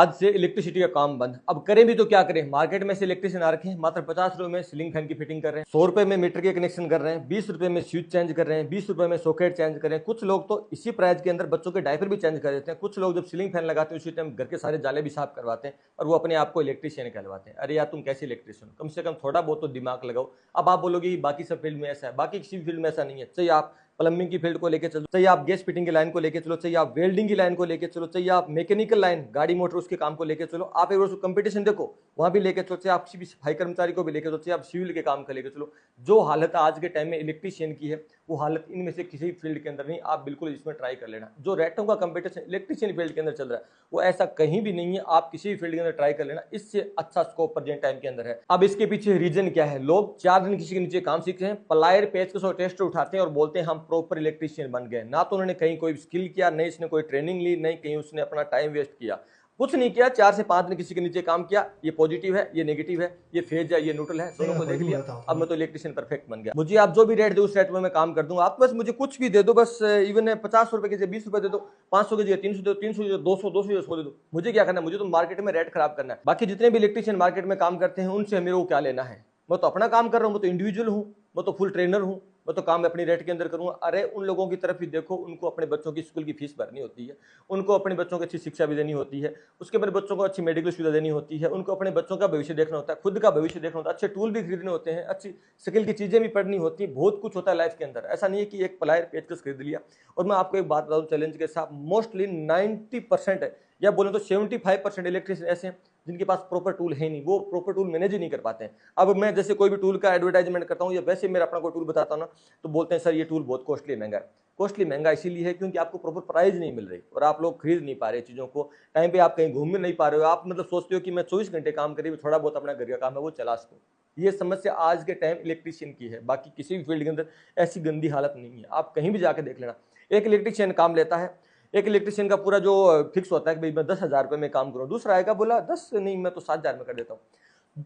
आज से इलेक्ट्रिसिटी का काम बंद। अब करें भी तो क्या करें, मार्केट में से इलेक्ट्रिशियन आ रखे हैं, मात्र 50 रुपए में सीलिंग फैन की फिटिंग कर रहे हैं, 100 रुपए में मीटर के कनेक्शन कर रहे हैं, 20 रुपए में स्विच चेंज कर रहे हैं, 20 रुपए में सॉकेट चेंज कर रहे हैं। कुछ लोग तो इसी प्राइस के अंदर बच्चों के डायपर भी चेंज कर देते हैं। कुछ लोग जब सीलिंग फैन लगाते हैं उसी टाइम घर के सारे जाले भी साफ करवाते हैं और वो अपने आप को इलेक्ट्रिशियन कहलवाते हैं। अरे यार तुम कैसे इलेक्ट्रिशियन, कम से कम थोड़ा बहुत तो दिमाग लगाओ। अब आप बोलोगे बाकी सब फील्ड में ऐसा है, बाकी किसी फील्ड में ऐसा नहीं है। चाहिए आप प्लम्बिंग की फील्ड को लेकर चलो, चाहिए आप गैस फिटिंग की लाइन को लेकर चलो, चाहिए आप वेल्डिंग की लाइन को लेकर चलो, चाहिए आप मैकेनिकल लाइन गाड़ी मोटर उसके काम को लेकर चलो, आप एक बार कंपटीशन देखो वहां भी लेकर चलो, चाहे आप किसी भी सफाई कर्मचारी को भी लेकर चलो, चाहे आप सिविल के काम का लेकर चलो। जो हालत आज के टाइम में इलेक्ट्रिशियन की है वो हालत इनमें से किसी फील्ड के अंदर नहीं। आप बिल्कुल इसमें ट्राई कर लेना। जो रेटों का कंपटीशन इलेक्ट्रिशियन फील्ड के अंदर चल रहा है वो ऐसा कहीं भी नहीं है। आप किसी भी फील्ड के अंदर ट्राई कर लेना, इससे अच्छा स्कोप प्रेजेंट टाइम के अंदर है। अब इसके पीछे रीजन क्या है, लोग 4 दिन किसी के नीचे काम सीखते हैं, प्लायर पेचकस और टेस्टर उठाते हैं और बोलते हैं हम प्रॉपर इलेक्ट्रिशियन बन गए। ना तो उन्होंने कहीं कोई स्किल किया, नहीं इसने कोई ट्रेनिंग ली, नहीं कहीं उसने अपना टाइम वेस्ट किया, कुछ नहीं किया। 4 से 5 दिन किसी के नीचे काम किया, ये पॉजिटिव है, ये नेगेटिव है, ये फेज है, ये न्यूट्रल है, दोनों को देख लिया, अब मैं तो इलेक्ट्रिशियन परफेक्ट बन गया। मुझे आप जो भी रेट दो उस रेट में मैं काम कर दूंगा। आप बस मुझे कुछ भी दे दो, बस इवन 50 रुपए के जगह 20 रुपए दे दो, 500 के जगह 300 दे दो, 300 200 200 100 दे दो। मुझे क्या करना है, मुझे तो मार्केट में रेट खराब करना है। बाकी जितने भी इलेक्ट्रिशियन मार्केट में काम करते हैं उनसे मेरे को क्या लेना है। मैं तो अपना काम कर रहा हूँ, मैं तो इंडिविजुअल हूँ, मैं तो फुल ट्रेनर हूँ, मैं तो काम अपनी रेट के अंदर करूंगा। अरे उन लोगों की तरफ भी देखो, उनको अपने बच्चों की स्कूल की फीस भरनी होती है, उनको अपने बच्चों को अच्छी शिक्षा भी देनी होती है, उसके बाद बच्चों को अच्छी मेडिकल सुविधा देनी होती है, उनको अपने बच्चों का भविष्य देखना होता है, खुद का भविष्य देखना होता है, अच्छे टूल भी खरीदने होते हैं, अच्छी स्किल की चीजें भी पढ़नी होती है, बहुत कुछ होता है लाइफ के अंदर। ऐसा नहीं है कि एक प्लायर पेचकस खरीद लिया। और मैं आपको एक बात बता दूं चैलेंज के साथ, मोस्टली 90% है या बोले तो 75% इलेक्ट्रिशियन ऐसे हैं जिनके पास प्रॉपर टूल है नहीं, वो प्रॉपर टूल मैनेज ही नहीं कर पाते हैं। अब मैं जैसे कोई भी टूल का एडवर्टाइजमेंट करता हूँ या वैसे मेरा अपना कोई टूल बताता हूँ ना, तो बोलते हैं सर ये टूल बहुत कॉस्टली महंगा है। कॉस्टली महंगा इसीलिए है क्योंकि आपको प्रॉपर प्राइस नहीं मिल रही और आप लोग खरीद नहीं पा रहे चीजों को, टाइम पे आप कहीं घूम नहीं पा रहे हो। आप मतलब सोचते हो कि मैं 24 घंटे काम करी, थोड़ा बहुत अपना घर का काम है वो चला सकूं। ये समस्या आज के टाइम इलेक्ट्रिशियन की है, बाकी किसी भी फील्ड के अंदर ऐसी गंदी हालत नहीं है। आप कहीं भी जाके देख लेना, एक इलेक्ट्रिशियन काम लेता है, एक इलेक्ट्रिशियन का पूरा जो फिक्स होता है कि भाई मैं 10,000 रुपए में काम करूँ, दूसरा आएगा बोला 10 नहीं मैं तो 7,000 में कर देता हूँ,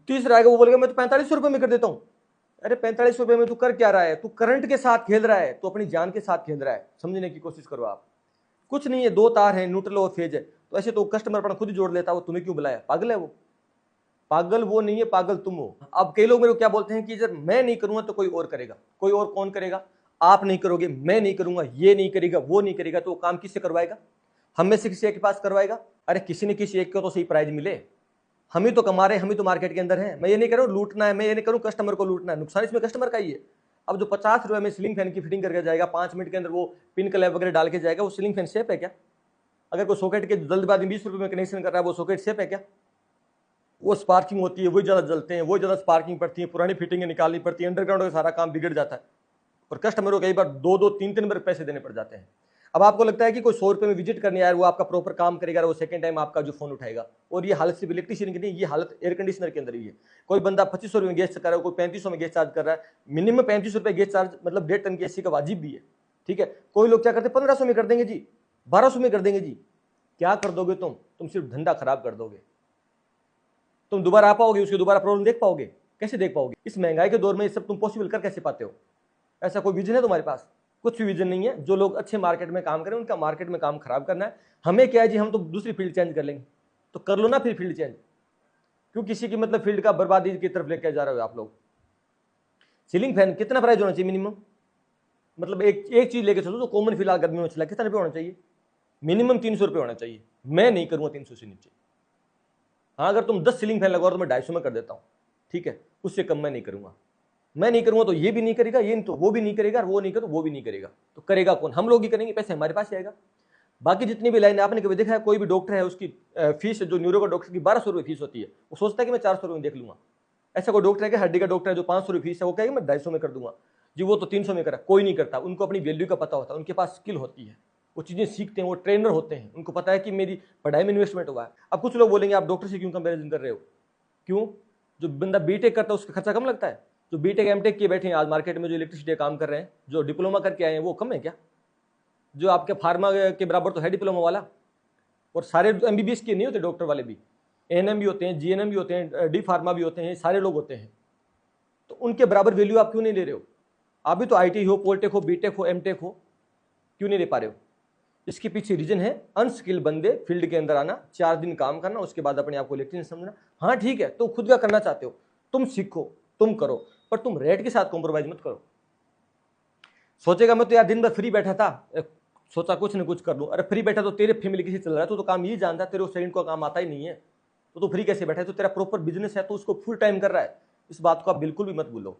तीसरा आएगा वो बोलेगा मैं तो 4500 रुपए में कर देता हूँ। अरे 4500 रुपए में तू कर क्या रहा है, तू करंट के साथ खेल रहा है, तू अपनी जान के साथ खेल रहा है। समझने की कोशिश करो आप, कुछ नहीं है, 2 तार है, न्यूट्रल और फेज है, तो ऐसे तो कस्टमर अपना खुद ही जोड़ लेता है, वो तुम्हें क्यों बुलाया, पागल है वो। पागल वो नहीं है, पागल तुम हो। अब कई लोग मेरे को क्या बोलते हैं कि जब मैं नहीं करूंगा तो कोई और करेगा। कोई और कौन करेगा, आप नहीं करोगे, मैं नहीं करूंगा, ये नहीं करेगा, वो नहीं करेगा, तो वो काम किससे करवाएगा, हम में से किसी एक के पास करवाएगा। अरे किसी न किसी एक को तो सही प्राइज मिले, हम ही तो कमा रहे हैं, हम ही तो मार्केट के अंदर हैं। मैं ये नहीं कह रहा हूँ लूटना है, मैं ये नहीं करूँ कस्टमर को लूटना है, नुकसान इसमें कस्टमर का ही है। अब जो 50 रुपए में सीलिंग फैन की फिटिंग करके जाएगा, 5 मिनट के अंदर वो पिन क्लैप वगैरह डाल के जाएगा, वो सीलिंग फैन सेफ है क्या। अगर कोई सॉकेट के जल्दबाजी 20 रुपए में कनेक्शन कर रहा है, वो सॉकेट सेफ है क्या। वो स्पार्किंग होती है, वही ज्यादा जलते हैं, वही ज्यादा स्पार्किंग पड़ती है, पुरानी फिटिंगें निकालनी पड़ती है, अंडरग्राउंड का सारा काम बिगड़ जाता है और कस्टमरों को कई बार 2-2 3-3 बार पैसे देने पड़ जाते हैं। अब आपको लगता है कि कोई 100 रुपए में विजिट करने आया, वो आपका प्रॉपर काम करेगा, वो सेकंड टाइम आपका जो फोन उठाएगा। और ये हालत सिर्फ इलेक्ट्रिशियन की नहीं, ये हालत एयर कंडीशनर के अंदर ही है। कोई बंदा 2500 रुपए में गैस कर रहा है, कोई 3500 में गैस चार्ज कर रहा है। मिनिमम 35 रुपए गैस चार्ज मतलब 1.5 टन की एसी का वाजिब भी है, ठीक है। कोई लोग क्या करते हैं 1500 में कर देंगे जी, 1200 में कर देंगे जी। क्या कर दोगे तुम सिर्फ धंधा खराब कर दोगे। तुम दोबारा आ पाओगे, उसकी दोबारा प्रॉब्लम देख पाओगे, कैसे देख पाओगे। इस महंगाई के दौर में ये सब तुम पॉसिबल कर कैसे पाते हो। ऐसा कोई विजन है तुम्हारे पास, कुछ भी विजन नहीं है। जो लोग अच्छे मार्केट में काम करें उनका मार्केट में काम खराब करना है। हमें क्या है जी, हम तो दूसरी फील्ड चेंज कर लेंगे, तो कर लो ना फिर फील्ड चेंज, क्यों किसी की मतलब फील्ड का बर्बादी की तरफ लेकर जा रहे हो आप लोग। सीलिंग फैन कितना प्राइस होना चाहिए मिनिमम, मतलब एक चीज लेके चलो जो कॉमन फिलहाल गर्मी में चला, कितना रुपये होना चाहिए, मिनिमम 300 रुपये होना चाहिए। मैं नहीं करूंगा 300 से नीचे। हाँ अगर तुम 10 सीलिंग फैन लगाओ तो मैं 250 में कर देता हूँ, ठीक है, उससे कम मैं नहीं करूंगा। मैं नहीं करूंगा तो ये भी नहीं करेगा, ये तो वो भी नहीं करेगा, वो नहीं करेगा तो वो भी नहीं करेगा, तो करेगा कौन, हम लोग ही करेंगे, पैसे हमारे पास ही आएगा। बाकी जितनी भी लाइन आपने कभी देखा है, कोई भी डॉक्टर है उसकी फीस जो न्यूरो का डॉक्टर की 1200 रुपये फीस होती है, वो सोचता है कि मैं 400 रुपये में देख लूंगा। ऐसा कोई डॉक्टर है कि हड्डी का डॉक्टर है जो 500 रुपये फीस है, वो कहेगा मैं 250 में कर दूंगा जी, वो तो 300 में करा। कोई नहीं करता, उनको अपनी वैल्यू का पता होता है, उनके पास स्किल होती है, वो चीजें सीखते हैं, वो ट्रेनर होते हैं, उनको पता है कि मेरी पढ़ाई में इन्वेस्टमेंट हुआ है। अब कुछ लोग बोलेंगे आप डॉक्टर से क्यों कंपेरिजन कर रहे हो, क्यों, जो बंदा बीटेक करता है उसका खर्चा कम लगता है। जो बीटेक एमटेक किए बैठे हैं आज मार्केट में, जो इलेक्ट्रिसिटी काम कर रहे हैं, जो डिप्लोमा करके आए हैं, वो कम है क्या। जो आपके फार्मा के बराबर तो है डिप्लोमा वाला, और सारे एमबीबीएस के नहीं होते डॉक्टर वाले भी, एएनएम भी होते हैं, जीएनएम भी होते हैं, डी फार्मा भी होते हैं, सारे लोग होते हैं। तो उनके बराबर वैल्यू आप क्यों नहीं ले रहे हो। आप भी तो आईटी हो, पॉलिटेक हो, बीटेक हो, एमटेक हो, क्यों नहीं ले पा रहे हो। इसके पीछे रीजन है अनस्किल्ड बंदे फील्ड के अंदर आना, 4 दिन काम करना, उसके बाद अपने आप को इलेक्ट्रीशियन समझना। हाँ ठीक है, तो खुद का करना चाहते हो, तुम सीखो, तुम करो, पर तुम रेट के साथ कॉम्प्रोमाइज मत करो। सोचेगा मैं तो यार दिन भर फ्री बैठा था, सोचा कुछ न कुछ कर लूं। अरे फ्री बैठा तो तेरे फैमिली किसी चल रहा है, तो काम ये जानता है, तेरे सेकंड को काम आता ही नहीं है, तो फ्री कैसे बैठा है? तो तेरा प्रॉपर बिजनेस है, तो उसको फुल टाइम कर रहा है। इस बात को आप बिल्कुल भी मत भूलो।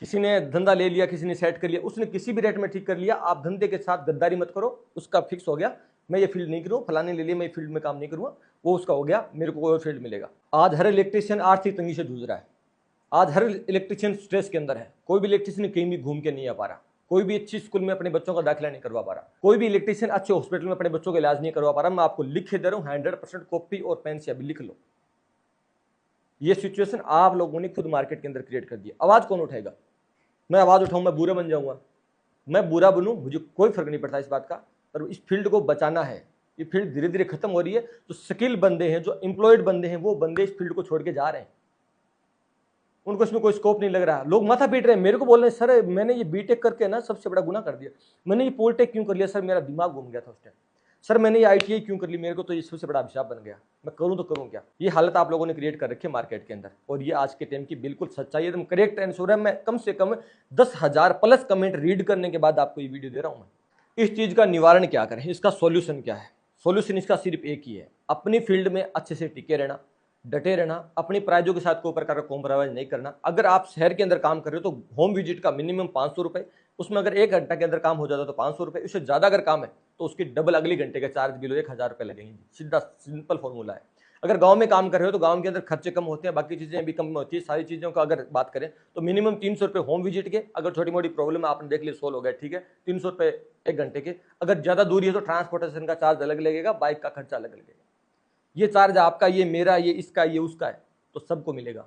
किसी ने धंधा ले लिया, किसी ने सेट कर लिया, उसने किसी भी रेट में ठीक कर लिया, आप धंधे के साथ गद्दारी मत करो। उसका फिक्स हो गया, मैं ये फील्ड नहीं करूँ, फलाने ले लिया, मैं फील्ड में काम नहीं करूंगा, वो उसका हो गया, मेरे को कोई और फील्ड मिलेगा। आज हर इलेक्ट्रिशियन आर्थिक तंगी से जूझ रहा है, आज हर इलेक्ट्रिशियन स्ट्रेस के अंदर है। कोई भी इलेक्ट्रिशियन कहीं भी घूम के नहीं आ पा रहा, कोई भी अच्छी स्कूल में अपने बच्चों का दाखिला नहीं करवा पा रहा, कोई भी इलेक्ट्रिशियन अच्छे हॉस्पिटल में अपने बच्चों का इलाज नहीं करवा पा रहा। मैं आपको लिख के दे रहा हूं, 100% कॉपी और पेन से अभी लिख लो। ये सिचुएशन आप लोगों ने खुद मार्केट के अंदर क्रिएट कर दिया। आवाज कौन उठाएगा? मैं आवाज उठाऊं, मैं बुरा बन जाऊंगा, मैं बुरा बनूं, मुझे कोई फर्क नहीं पड़ता इस बात का, पर इस फील्ड को बचाना है। ये फील्ड धीरे धीरे खत्म हो रही है। जो स्किल बंदे हैं, जो एम्प्लॉयड बंदे हैं, वो बंदे इस फील्ड को छोड़ के जा रहे हैं, उनको इसमें कोई स्कोप नहीं लग रहा। लोग माथा पीट रहे हैं, मेरे को बोल रहे हैं सर मैंने ये बीटेक करके ना सबसे बड़ा गुनाह कर दिया, मैंने ये पॉलिटेक क्यों कर लिया सर, मेरा दिमाग घूम गया था उस टाइम, सर मैंने ये आईटीआई क्यों कर ली, मेरे को तो ये सबसे बड़ा अभिशाप बन गया, मैं करूं तो करूं क्या। ये हालत आप लोगों ने क्रिएट कर रखी है मार्केट के अंदर, और ये आज के टाइम की बिल्कुल सच्चाई एकदम करेक्ट आंसर है। मैं कम से कम 10,000 प्लस कमेंट रीड करने के बाद आपको ये वीडियो दे रहा हूं। मैं इस चीज का निवारण क्या करें, इसका सॉल्यूशन क्या है? सॉल्यूशन इसका सिर्फ एक ही है, अपनी फील्ड में अच्छे से टिके रहना, डटे रहना, अपनी प्राइजों के साथ कोई प्रकार का कॉम्प्रोमाइज नहीं करना। अगर आप शहर के अंदर काम कर रहे हो तो होम विजिट का मिनिमम 500 रुपए, उसमें अगर 1 घंटा के अंदर काम हो जाता है तो 500 रुपए, उससे ज्यादा अगर काम है तो उसकी डबल अगले घंटे का चार्ज बिलो 1,000 रुपए लगेंगे। सीधा सिंपल फॉर्मूला है। अगर गांव में काम कर रहे हो तो गांव के अंदर खर्चे कम होते हैं, बाकी चीजें भी कम होती है। सारी चीजों का अगर बात करें तो मिनिमम 300 रुपए होम विजिट के, अगर छोटी मोटी प्रॉब्लम आपने देख ली सोल्व हो गया, ठीक है, 300 रुपए 1 घंटे के। अगर ज्यादा दूरी है तो ट्रांसपोर्टेशन का चार्ज अलग लगेगा, बाइक का खर्चा अलग लगेगा। ये चार्ज आपका, ये मेरा, ये इसका, ये उसका है, तो सबको मिलेगा।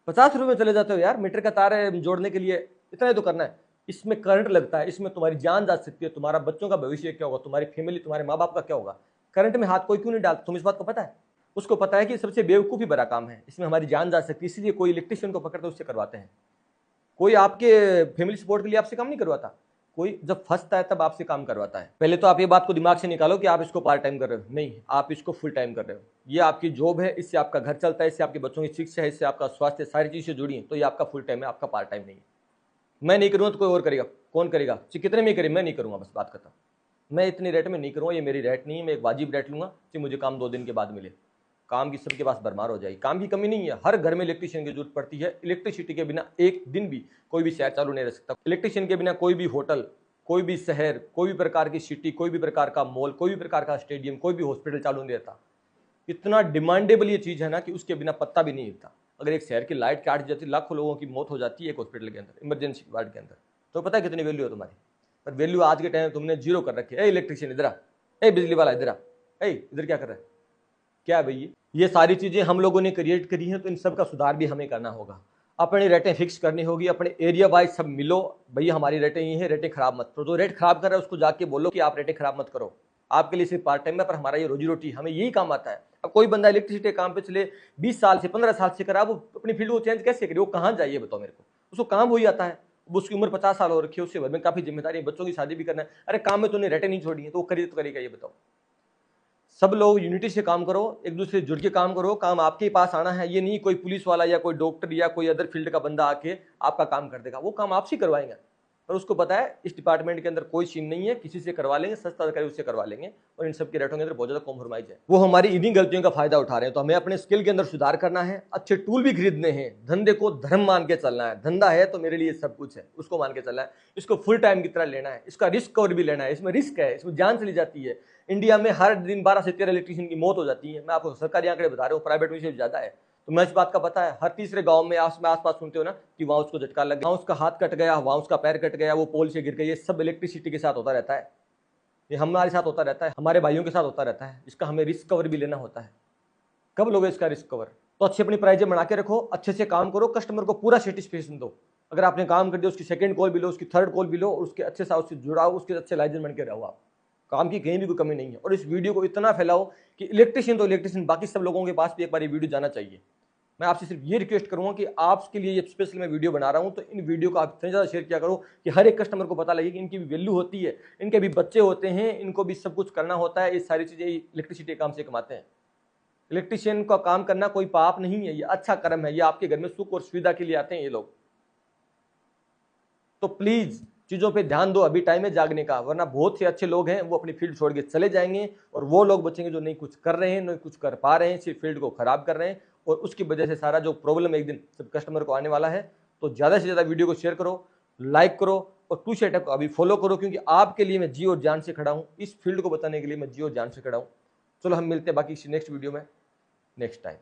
50 रुपए चले जाते हो यार, मीटर का तार है जोड़ने के लिए, इतना ही तो करना है। इसमें करंट लगता है, इसमें तुम्हारी जान जा सकती है, तुम्हारा बच्चों का भविष्य क्या होगा, तुम्हारी फैमिली, तुम्हारे माँ बाप का क्या होगा। करंट में हाथ कोई क्यों नहीं डालता, तुम इस बात को पता है? उसको पता है कि सबसे बेवकूफी बड़ा काम है, इसमें हमारी जान जा सकती है, इसलिए कोई इलेक्ट्रिशियन को पकड़ते उससे करवाते हैं। कोई आपके फैमिली सपोर्ट के लिए आपसे काम नहीं करवाता, कोई जब फंसता है तब आपसे काम करवाता है। पहले तो आप ये बात को दिमाग से निकालो कि आप इसको पार्ट टाइम कर रहे हो, नहीं, आप इसको फुल टाइम कर रहे हो। ये आपकी जॉब है, इससे आपका घर चलता है, इससे आपके बच्चों की शिक्षा है, इससे आपका स्वास्थ्य, सारी चीजें जुड़ी हैं, तो ये आपका फुल टाइम है, आपका पार्ट टाइम नहीं है। मैं नहीं करूंगा तो कोई और करेगा, कौन करेगा? कितने में करे, मैं नहीं करूंगा, बस बात खत्म। मैं इतनी रेट में नहीं करूंगा, ये मेरी रेट नहीं है, मैं एक वाजिब रेट लूंगा कि मुझे काम 2 दिन के बाद मिले। काम की सबके पास भरमार हो जाएगी, काम की कमी नहीं है, हर घर में इलेक्ट्रिशियन की जरूरत पड़ती है। इलेक्ट्रिसिटी के बिना एक दिन भी कोई भी शहर चालू नहीं रह सकता, इलेक्ट्रिशियन के बिना कोई भी होटल, कोई भी शहर, कोई भी प्रकार की सिटी, कोई भी प्रकार का मॉल, कोई भी प्रकार का स्टेडियम, कोई भी हॉस्पिटल चालू नहीं रहता। इतना डिमांडेबल ये चीज है ना कि उसके बिना पत्ता भी नहीं हिलता। अगर एक शहर की लाइट काट जाती, लाखों लोगों की मौत हो जाती है एक हॉस्पिटल के अंदर, इमरजेंसी वार्ड के अंदर, तो पता है कितनी वैल्यू है तुम्हारी? पर वैल्यू आज के टाइम में तुमने जीरो कर रखी है। इलेक्ट्रिशियन इधर आ, बिजली वाला इधर आ, इधर क्या कर रहा है, क्या है भैया? ये सारी चीजें हम लोगों ने क्रिएट करी हैं, तो इन सब का सुधार भी हमें करना होगा। अपनी रेटें फिक्स करनी होगी, अपने एरिया वाइज सब मिलो, भैया हमारी रेटें ये हैं, रेटें खराब मत करो। जो रेट खराब कर रहा है उसको जाके बोलो कि आप रेटें खराब मत करो, आपके लिए सिर्फ पार्ट टाइम है, पर हमारा ये रोजी रोटी, हमें यही काम आता है। अब कोई बंदा इलेक्ट्रिसिटी काम पे चले 20 साल से, 15 साल से करा, वो अपनी फील्ड को चेंज कैसे करे? वो कहाँ जाइए बताओ मेरे को? उसको काम हो ही आता है, उसकी उम्र 50 साल हो रखी है, उससे घर में काफी जिम्मेदारी है, बच्चों की शादी भी करना है। अरे काम में तूने रेटें नहीं छोड़ी है, तो वो करेगा ये बताओ? सब लोग यूनिटी से काम करो, एक दूसरे से जुड़ के काम करो, काम आपके पास आना है। ये नहीं कोई पुलिस वाला या कोई डॉक्टर या कोई अदर फील्ड का बंदा आके आपका काम कर देगा, वो काम आपसे करवाएंगे। पर उसको पता है इस डिपार्टमेंट के अंदर कोई सीन नहीं है, किसी से करवा लेंगे, सस्ता अधिकारी उससे करवा लेंगे, और इन सब के रेटों के अंदर बहुत ज्यादा कॉम्प्रोमाइज है। वो हमारी इन्हीं गलतियों का फायदा उठा रहे हैं। तो हमें अपने स्किल के अंदर सुधार करना है, अच्छे टूल भी खरीदने हैं, धंधे को धर्म मान के चलना है। धंधा है तो मेरे लिए सब कुछ है, उसको मान के चलना है, इसको फुल टाइम की तरह लेना है, इसका रिस्क कवर भी लेना है। इसमें रिस्क है, इसमें जान चली जाती है। इंडिया में हर दिन 12 से 13 इलेक्ट्रिशियन की मौत हो जाती है। मैं आपको सरकारी आंकड़े बता रहा हूँ, प्राइवेट में से ज्यादा है। तो मैं इस बात का पता है, हर तीसरे गांव में आसपास सुनते हो ना कि वहां उसको झटका लग गया, वहां उसका हाथ कट गया, वहां उसका पैर कट गया, वो पोल से गिर गया। ये सब इलेक्ट्रिसिटी के साथ होता रहता है, ये हमारे साथ होता रहता है, हमारे भाइयों के साथ होता रहता है। इसका हमें रिस्क कवर भी लेना होता है। कब लोगे इसका रिस्क कवर? तो अच्छी अपनी प्राइजें बना के रखो, अच्छे से काम करो, कस्टमर को पूरा सेटिस्फेक्शन दो। अगर आपने काम कर दिया, उसकी सेकंड कॉल भी लो, उसकी थर्ड कॉल भी लो, और उसके अच्छे से उससे जुड़ाओ, उसके अच्छे लाइजन बन के रहो। आप काम की कहीं भी कोई कमी नहीं है। और इस वीडियो को इतना फैलाओ कि इलेक्ट्रिशियन तो इलेक्ट्रिशियन, बाकी सब लोगों के पास भी एक बार ये वीडियो जाना चाहिए। मैं आपसे सिर्फ ये रिक्वेस्ट करूंगा कि आपके लिए ये स्पेशल मैं वीडियो बना रहा हूं, तो इन वीडियो को आप इतने ज़्यादा शेयर किया करो कि हर एक कस्टमर को पता लगे कि इनकी भी वैल्यू होती है, इनके भी बच्चे होते हैं, इनको भी सब कुछ करना होता है। ये सारी चीज़ें इलेक्ट्रिसिटी काम से कमाते हैं। इलेक्ट्रिशियन का काम करना कोई पाप नहीं है, ये अच्छा कर्म है, ये आपके घर में सुख और सुविधा के लिए आते हैं ये लोग। तो प्लीज चीजों पे ध्यान दो, अभी टाइम है जागने का, वरना बहुत से अच्छे लोग हैं वो अपनी फील्ड छोड़ के चले जाएंगे और वो लोग बचेंगे जो नहीं कुछ कर रहे हैं, नहीं कुछ कर पा रहे हैं, सिर्फ फील्ड को खराब कर रहे हैं, और उसकी वजह से सारा जो प्रॉब्लम एक दिन सब कस्टमर को आने वाला है। तो ज्यादा से ज्यादा वीडियो को शेयर करो, लाइक करो और टू सेटअप को अभी फॉलो करो, क्योंकि आपके लिए मैं जी और जान से खड़ा हूं, इस फील्ड को बताने के लिए मैं जी और जान से खड़ा हूं। चलो हम मिलते हैं बाकी नेक्स्ट वीडियो में नेक्स्ट टाइम।